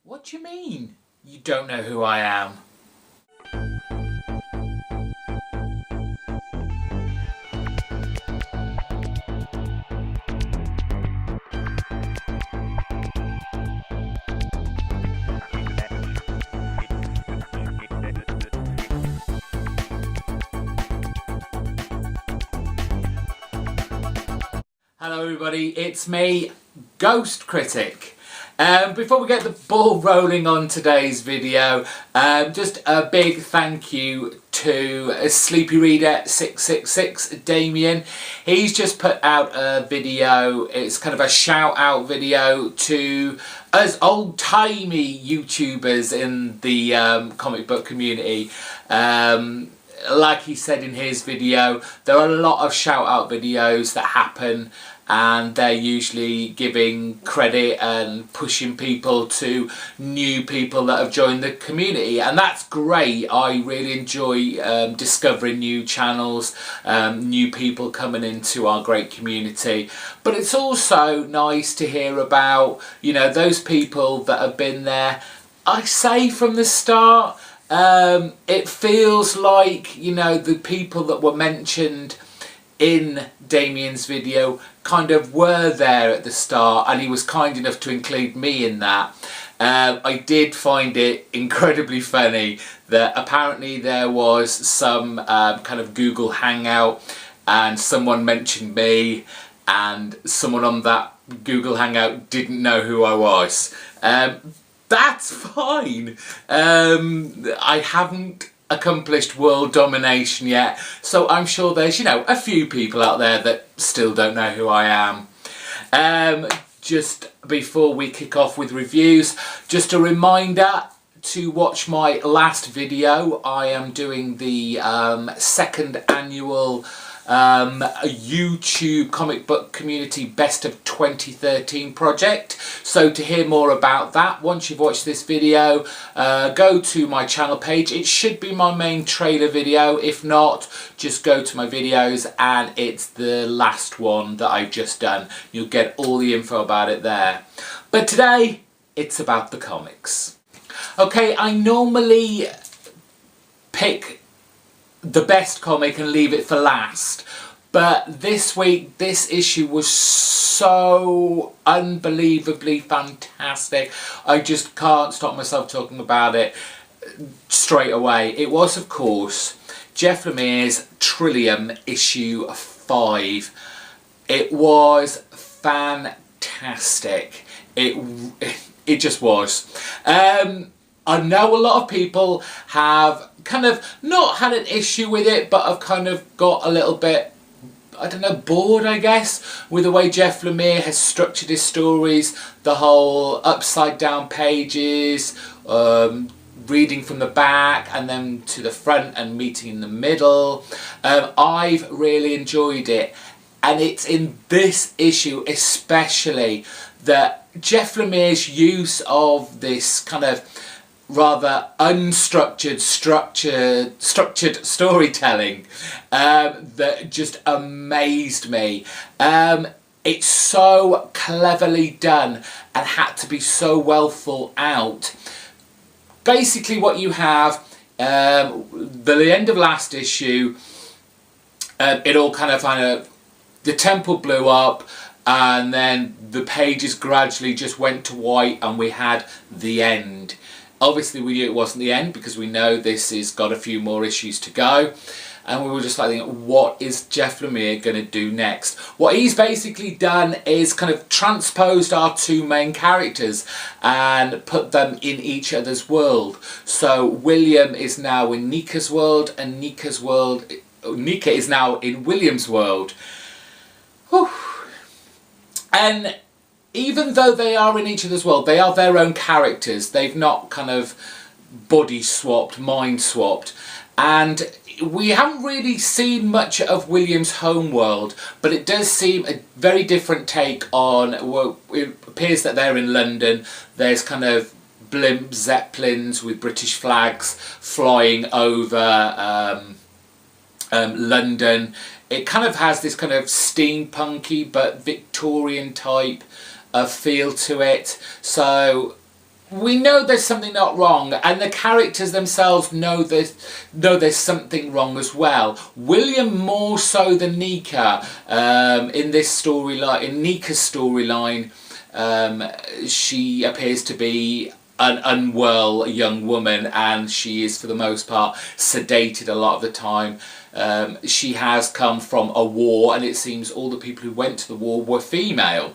What do you mean? You don't know who I am? Hello everybody, it's me, GhostCritic. Before we get the ball rolling on today's video, just a big thank you to Sleepy Reader 666 Damien. He's just put out a video. It's kind of a shout out video to us old-timey YouTubers in the comic book community. Like he said in his video, there are a lot of shout out videos that happen, and they're usually giving credit and pushing people to new people that have joined the community, and that's great. I really enjoy discovering new channels, new people coming into our great community. But it's also nice to hear about, you know, those people that have been there, I say, from the start. It feels like, you know, the people that were mentioned in Damien's video kind of were there at the start, and he was kind enough to include me in that. I did find it incredibly funny that apparently there was some kind of Google Hangout and someone mentioned me, and someone on that Google Hangout didn't know who I was. That's fine. I haven't accomplished world domination yet, so I'm sure there's, you know, a few people out there that still don't know who I am. Just before we kick off with reviews, just a reminder to watch my last video. I am doing the second annual YouTube comic book community best of 2013 project. So to hear more about that, once you've watched this video, go to my channel page. It should be my main trailer video. If not, just go to my videos and it's the last one that I've just done. You'll get all the info about it there. But today it's about the comics. Okay, I normally pick the best comic and leave it for last, but this week this issue was so unbelievably fantastic. I just can't stop myself talking about it straight away. It was, of course, Jeff Lemire's Trillium issue 5. It was fantastic. It just was. I know a lot of people have kind of not had an issue with it, but have kind of got a little bit, I don't know, bored, I guess, with the way Jeff Lemire has structured his stories, the whole upside down pages, reading from the back and then to the front and meeting in the middle. I've really enjoyed it, and it's in this issue especially that Jeff Lemire's use of this kind of rather unstructured, structured storytelling that just amazed me. It's so cleverly done and had to be so well thought out. Basically what you have, the end of last issue, it all kind of, the temple blew up, and then the pages gradually just went to white and we had the end. Obviously we knew it wasn't the end because we know this has got a few more issues to go, and we were just like thinking, what is Jeff Lemire going to do next? What he's basically done is kind of transposed our two main characters and put them in each other's world. So William is now in Nika's world, and Nika is now in William's world. Whew. And even though they are in each other's world, they are their own characters. They've not kind of body swapped, mind swapped. And we haven't really seen much of William's home world, but it does seem a very different take on, well, it appears that they're in London. There's kind of blimp zeppelins with British flags flying over London. It kind of has this kind of steampunky but Victorian type feel to it. So we know there's something not wrong, and the characters themselves know there's something wrong as well. William more so than Nika in this storyline. In Nika's storyline, she appears to be an unwell young woman, and she is for the most part sedated a lot of the time. She has come from a war, and it seems all the people who went to the war were female.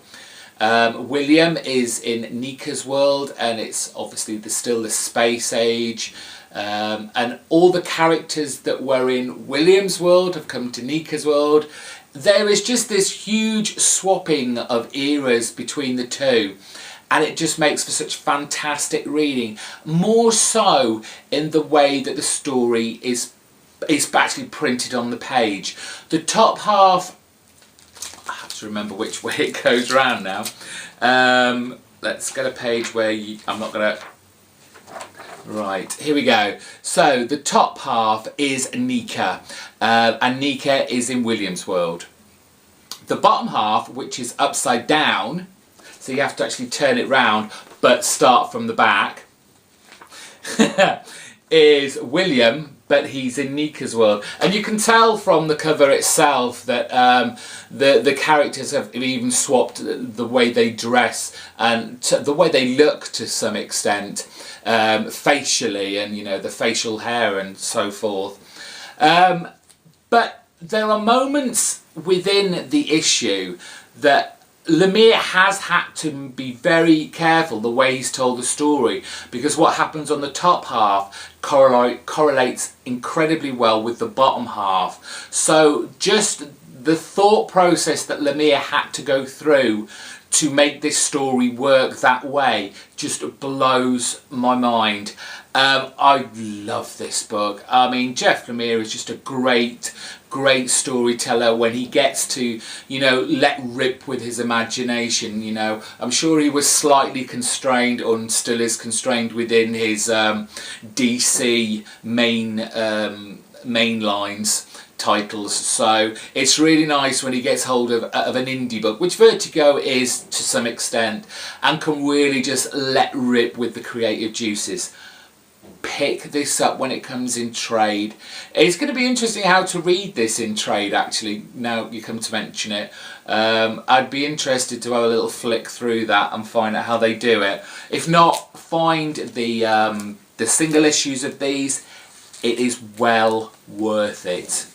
William is in Nika's world, and it's obviously still the space age, and all the characters that were in William's world have come to Nika's world. There is just this huge swapping of eras between the two, and it just makes for such fantastic reading, more so in the way that the story is actually printed on the page. The top half, I have to remember which way it goes round now. Let's get a page where I'm not going to... Right, here we go. So the top half is Nika, and Nika is in William's world. The bottom half, which is upside down, so you have to actually turn it round but start from the back, is William, but he's in Nika's world. And you can tell from the cover itself that the characters have even swapped the way they dress and the way they look to some extent, facially, and you know, the facial hair and so forth. But there are moments within the issue that Lemire has had to be very careful the way he's told the story, because what happens on the top half correlates incredibly well with the bottom half. So just the thought process that Lemire had to go through to make this story work that way just blows my mind. I love this book. I mean, Jeff Lemire is just a great storyteller when he gets to, you know, let rip with his imagination. You know, I'm sure he was slightly constrained, and still is constrained within his DC main lines titles, so it's really nice when he gets hold of an indie book, which Vertigo is to some extent, and can really just let rip with the creative juices. Pick this up when it comes in trade. It's going to be interesting how to read this in trade, actually, now you come to mention it. I'd be interested to have a little flick through that and find out how they do it. If not, find the single issues of these. It is well worth it.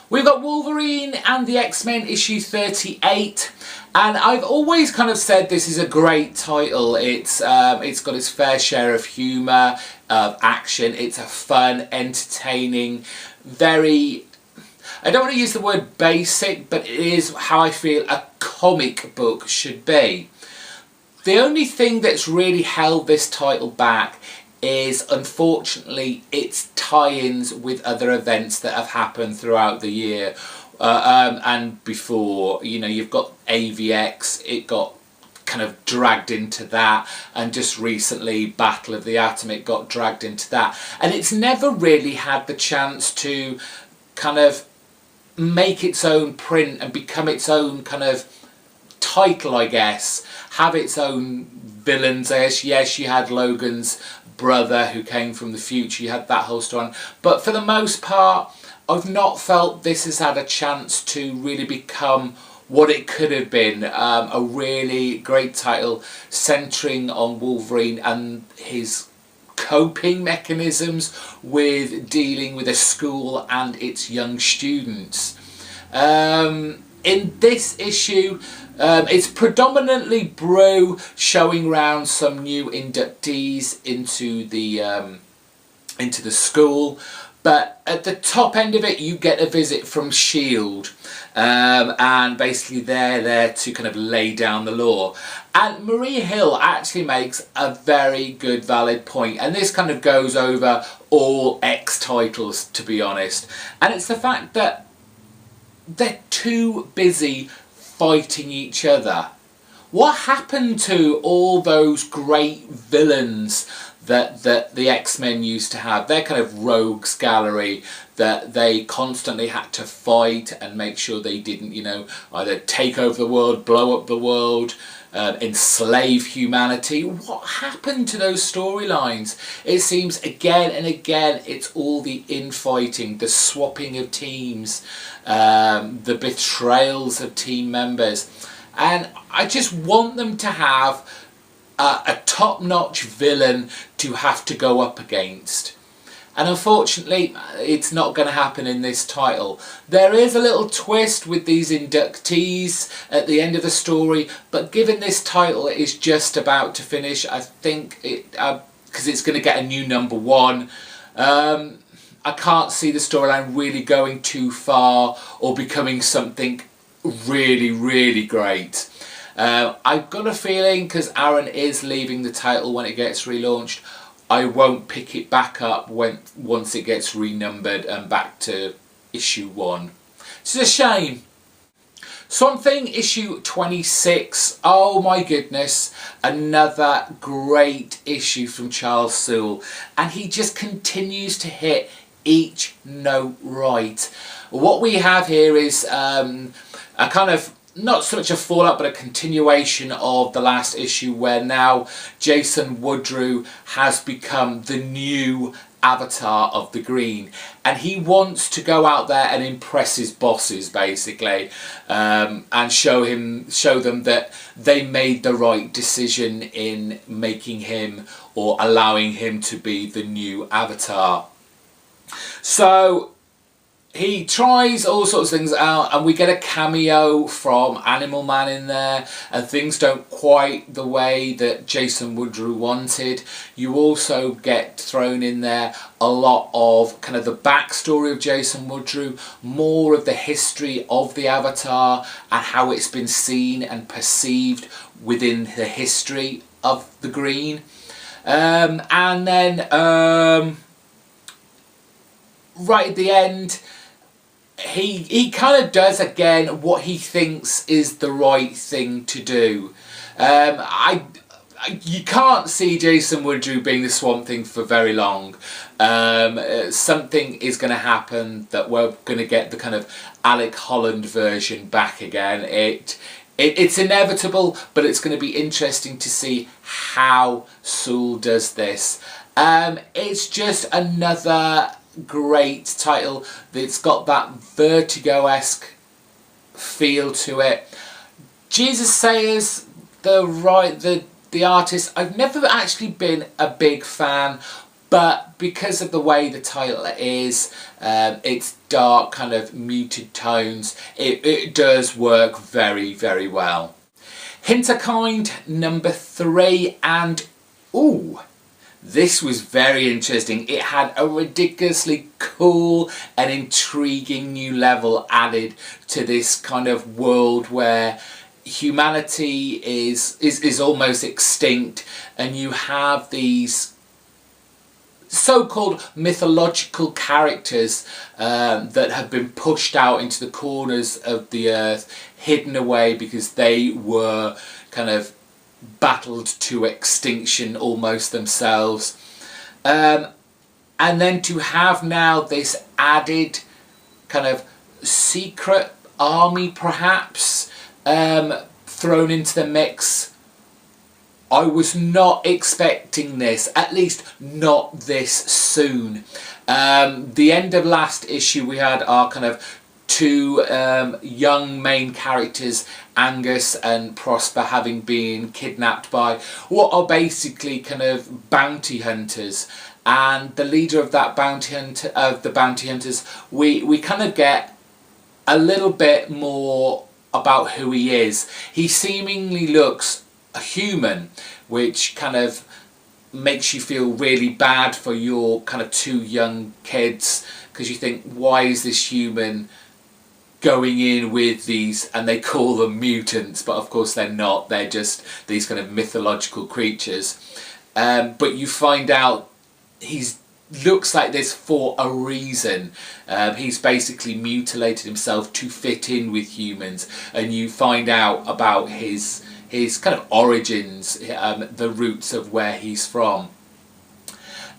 We've got Wolverine and the X-Men issue 38, and I've always kind of said this is a great title. It's got its fair share of humour, of action. It's a fun, entertaining, very, I don't want to use the word basic, but it is how I feel a comic book should be. The only thing that's really held this title back is, unfortunately, its tie-ins with other events that have happened throughout the year and before. You know, you've got AVX, it got kind of dragged into that, and just recently Battle of the Atom, it got dragged into that, and it's never really had the chance to kind of make its own print and become its own kind of title, I guess, have its own villains. Yes, you had Logan's brother who came from the future, you had that whole story, but for the most part I've not felt this has had a chance to really become what it could have been, a really great title centering on Wolverine and his coping mechanisms with dealing with a school and its young students. In this issue, it's predominantly Brew showing round some new inductees into the school, but at the top end of it you get a visit from S.H.I.E.L.D. And basically they're there to kind of lay down the law. And Maria Hill actually makes a very good, valid point, and this kind of goes over all X titles, to be honest, and it's the fact that they're too busy fighting each other. What happened to all those great villains that the X-Men used to have? Their kind of rogues gallery that they constantly had to fight and make sure they didn't, you know, either take over the world, blow up the world, enslave humanity. What happened to those storylines? It seems again and again it's all the infighting, the swapping of teams, the betrayals of team members, and I just want them to have a top-notch villain to have to go up against. And unfortunately, it's not going to happen in this title. There is a little twist with these inductees at the end of the story, but given this title is just about to finish, I think it, because it's going to get a new #1, I can't see the storyline really going too far or becoming something really, really great. I've got a feeling, because Aaron is leaving the title when it gets relaunched, I won't pick it back up once it gets renumbered and back to issue 1. It's a shame. Swamp Thing issue 26. Oh my goodness, another great issue from Charles Soule, and he just continues to hit each note right. What we have here is a kind of, not so much a fallout, but a continuation of the last issue, where now Jason Woodrue has become the new avatar of the Green, and he wants to go out there and impress his bosses, basically, and show them that they made the right decision in making him, or allowing him to be, the new avatar. So he tries all sorts of things out, and we get a cameo from Animal Man in there, and things don't quite the way that Jason Woodrue wanted. You also get thrown in there a lot of kind of the backstory of Jason Woodrue, more of the history of the Avatar and how it's been seen and perceived within the history of the Green. And then right at the end, he kind of does again what he thinks is the right thing to do. You can't see Jason Woodrue being the Swamp Thing for very long. Something is going to happen that we're going to get the kind of Alec Holland version back again. It's inevitable, but it's going to be interesting to see how Soule does this. It's just another great title that's got that Vertigo-esque feel to it. Jesus Sayers, the artist, I've never actually been a big fan, but because of the way the title is, it's dark, kind of muted tones, it does work very, very well. Hinterkind #3, and ooh, this was very interesting. It had a ridiculously cool and intriguing new level added to this kind of world where humanity is almost extinct, and you have these so-called mythological characters that have been pushed out into the corners of the earth, hidden away because they were kind of battled to extinction almost themselves, and then to have now this added kind of secret army perhaps thrown into the mix. I was not expecting this, at least not this soon. The end of last issue, we had our kind of two young main characters, Angus and Prosper, having been kidnapped by what are basically kind of bounty hunters, and the leader of that the bounty hunters, we kind of get a little bit more about who he is. He seemingly looks a human, which kind of makes you feel really bad for your kind of two young kids, because you think, why is this human going in with these, and they call them mutants, but of course they're not, they're just these kind of mythological creatures. But you find out he's looks like this for a reason. He's basically mutilated himself to fit in with humans, and you find out about his kind of origins, the roots of where he's from.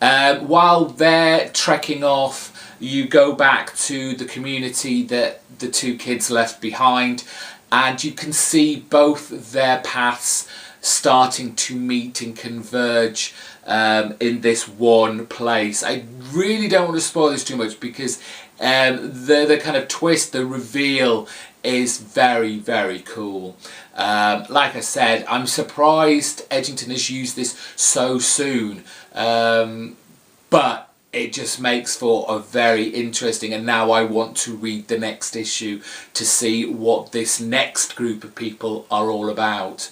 While they're trekking off, you go back to the community that the two kids left behind, and you can see both their paths starting to meet and converge in this one place. I really don't want to spoil this too much, because the kind of twist, the reveal, is very, very cool. Like I said, I'm surprised Edgington has used this so soon, but it just makes for a very interesting, and now I want to read the next issue to see what this next group of people are all about.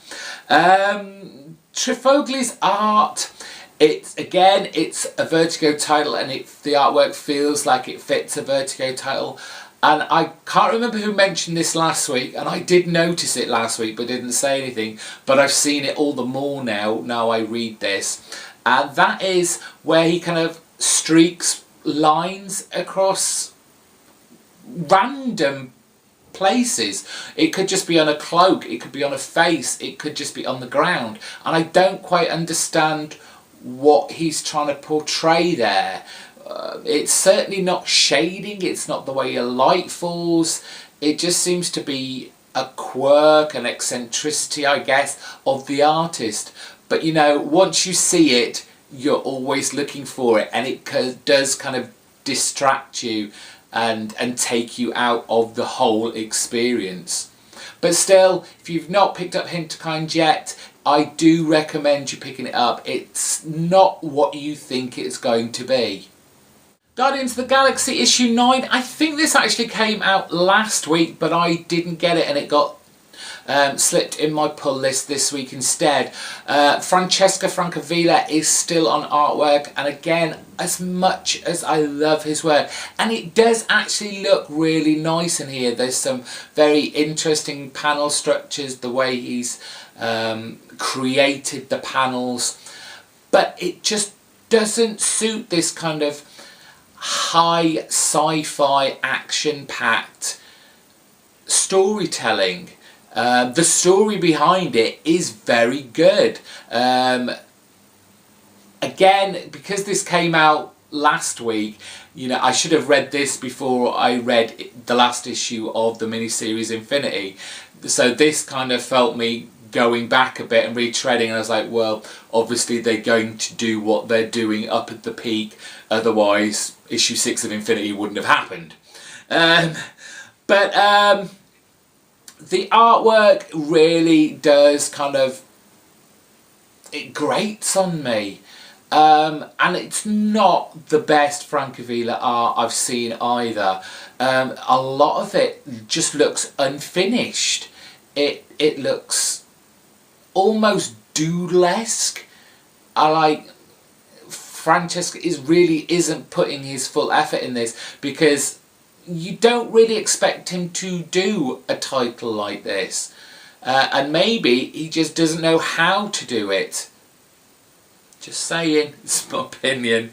Trifogli's art, it's a Vertigo title, and the artwork feels like it fits a Vertigo title. And I can't remember who mentioned this last week, and I did notice it last week but didn't say anything, but I've seen it all the more now I read this. And that is where he kind of streaks lines across random places. It could just be on a cloak, it could be on a face, it could just be on the ground, and I don't quite understand what he's trying to portray there. It's certainly not shading, it's not the way your light falls, it just seems to be a quirk, an eccentricity, I guess, of the artist. But you know, once you see it, you're always looking for it, and it does kind of distract you and take you out of the whole experience. But still, if you've not picked up Hinterkind yet, I do recommend you picking it up. It's not what you think it's going to be. Guardians of the Galaxy issue 9, I think this actually came out last week, but I didn't get it, and it got slipped in my pull list this week instead. Francesco Francavilla is still on artwork, and again, as much as I love his work, and it does actually look really nice in here. There's some very interesting panel structures, the way he's created the panels, but it just doesn't suit this kind of high sci-fi action-packed storytelling. The story behind it is very good. Again, because this came out last week, you know, I should have read this before I read the last issue of the miniseries Infinity. So this kind of felt me going back a bit and retreading, and I was like, well, obviously they're going to do what they're doing up at the peak, otherwise issue 6 of Infinity wouldn't have happened. But the artwork really does kind of, it grates on me. And it's not the best Francavilla art I've seen either. A lot of it just looks unfinished. It looks almost doodle-esque. Francesco isn't putting his full effort in this, because you don't really expect him to do a title like this, and maybe he just doesn't know how to do it. Just saying, it's my opinion.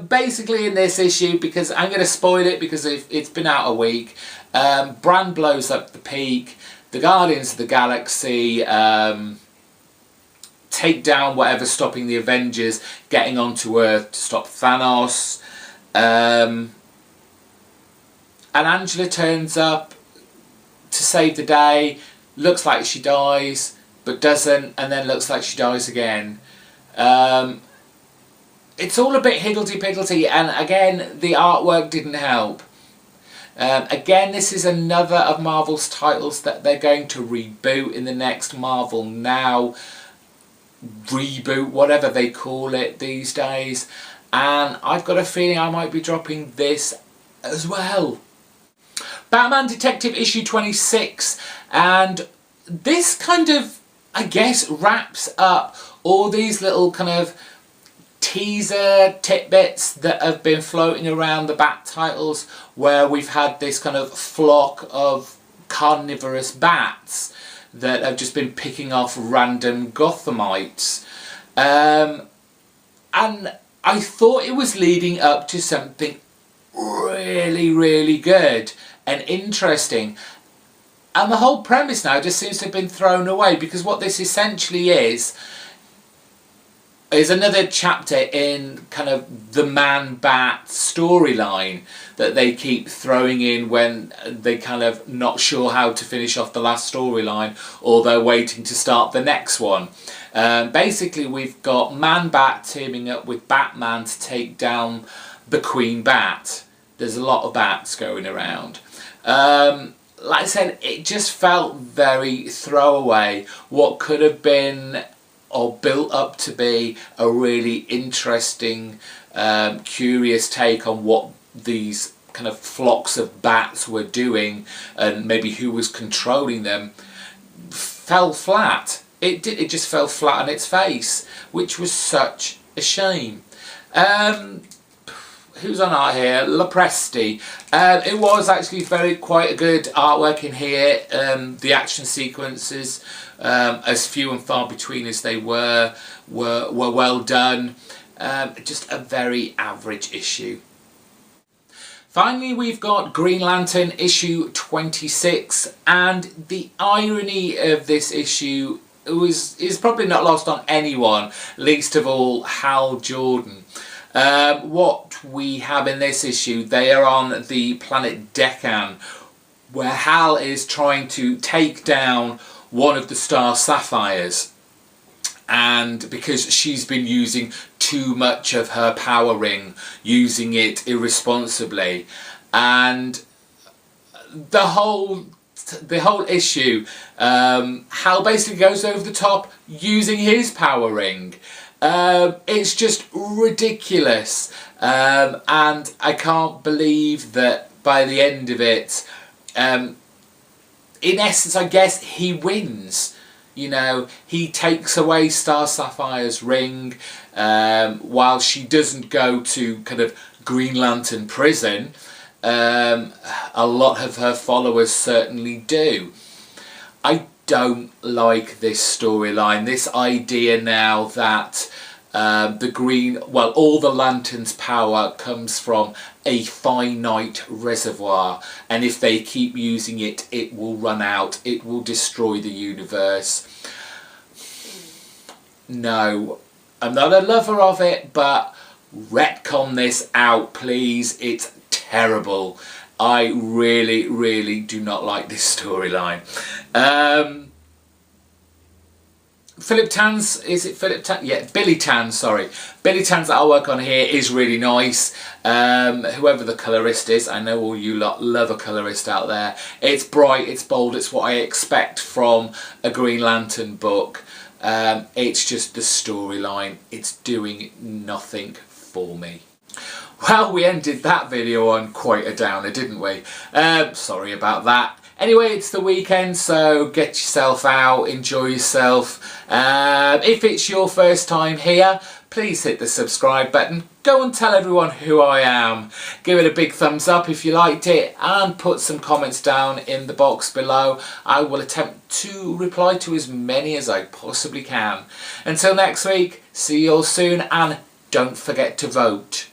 Basically in this issue, because I'm going to spoil it because it's been out a week, Bran blows up the peak, the Guardians of the Galaxy take down whatever's stopping the Avengers getting onto Earth to stop Thanos. And Angela turns up to save the day, looks like she dies, but doesn't, and then looks like she dies again. It's all a bit higgledy-piggledy, and again, the artwork didn't help. Again, this is another of Marvel's titles that they're going to reboot in the next Marvel Now reboot, whatever they call it these days, and I've got a feeling I might be dropping this as well. Batman Detective issue 26, and this kind of, I guess, wraps up all these little kind of teaser tidbits that have been floating around the Bat titles, where we've had this kind of flock of carnivorous bats that have just been picking off random Gothamites. And I thought it was leading up to something really, really good and interesting. And the whole premise now just seems to have been thrown away, because what this essentially is, is another chapter in kind of the Man-Bat storyline that they keep throwing in when they kind of not sure how to finish off the last storyline, or they're waiting to start the next one. Basically, we've got Man-Bat teaming up with Batman to take down the Queen Bat. There's a lot of bats going around. Like I said, it just felt very throwaway. What could have been or built up to be a really interesting, curious take on what these kind of flocks of bats were doing and maybe who was controlling them, fell flat. It just fell flat on its face, which was such a shame. Who's on art here? Lopresti. It was actually quite a good artwork in here. The action sequences, as few and far between as they were well done. Just a very average issue. Finally, we've got Green Lantern issue 26, and the irony of this issue is probably not lost on anyone, least of all Hal Jordan. What we have in this issue, they are on the planet Deccan, where Hal is trying to take down one of the Star Sapphires, and because she's been using too much of her power ring, using it irresponsibly, and the whole issue, Hal basically goes over the top using his power ring. It's just ridiculous, and I can't believe that by the end of it, in essence, I guess he wins. You know, he takes away Star Sapphire's ring, while she doesn't go to kind of Green Lantern prison. A lot of her followers certainly do. I don't like this storyline, this idea now that all the Lantern's power comes from a finite reservoir, and if they keep using it, it will run out, it will destroy the universe. No, I'm not a lover of it, but retcon this out, please. It's terrible. I really, really do not like this storyline. Philip Tan's, is it Philip Tan? Yeah, Billy Tan, sorry. Billy Tan's artwork on here is really nice. Whoever the colourist is, I know all you lot love a colourist out there. It's bright, it's bold, it's what I expect from a Green Lantern book. It's just the storyline. It's doing nothing for me. Well, we ended that video on quite a downer, didn't we? Sorry about that. Anyway, it's the weekend, so get yourself out, enjoy yourself. If it's your first time here, please hit the subscribe button. Go and tell everyone who I am. Give it a big thumbs up if you liked it, and put some comments down in the box below. I will attempt to reply to as many as I possibly can. Until next week, see you all soon, and don't forget to vote.